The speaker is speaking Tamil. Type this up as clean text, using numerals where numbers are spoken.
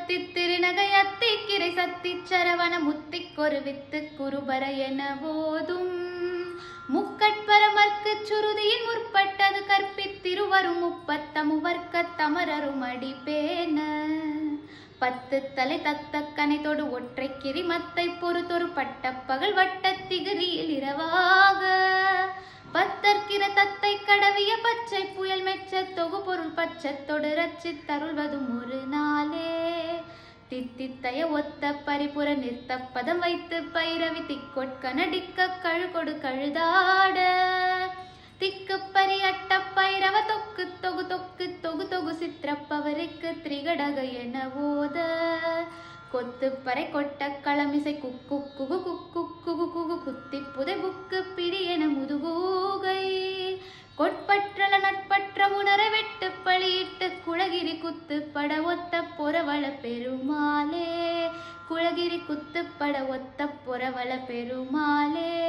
பத்தி திருநகை அத்திக்கிரை சத்தி சரவண முத்திக்கொரு வித்து குருபர என போதும் முக்கட்பரமர்க்கு சுருதியின் முற்பட்டது கற்பித்திருவரும் முப்பத்தமுவர்க்க தமரரும் அடிப்பேன பத்து தலை தத்த கனைத்தொடு ஒற்றை கிரிமத்தை பொறுத்தொரு பட்ட பகல் வட்டத்திகிரியில் இரவாக பத்தற்கிற தத்தை கடவிய பச்சை புயல் மெச்ச தொகு பொருள் பச்சத்தொடு ரச்சி தருள்வதும் ஒரு நாளே தித்தித்தைய ஒத்த பரிபுற நிறுத்த பதம் வைத்து பைரவி திக்கொட்க நடிக்க கழுகொடு கழுதாட திக்கு பரி அட்ட பைரவ தொக்கு தொகு தொக்கு தொகு தொகு சித்திரப்பவருக்கு திரிகடக என ஓத கொத்து பறை கொட்ட களமிசை குக்கு குகு குக்கு குகு குகு குத்தி புதை புக்கு பிடி என முதுகூகை கொட்பற்றல நட்பற்ற உணரை வெட்டு பழியிட்டு குளகிரி குத்து பட ஒத்த பொறவள பெருமாளே குளகிரி குத்து பட ஒத்த பொறவள பெருமாளே.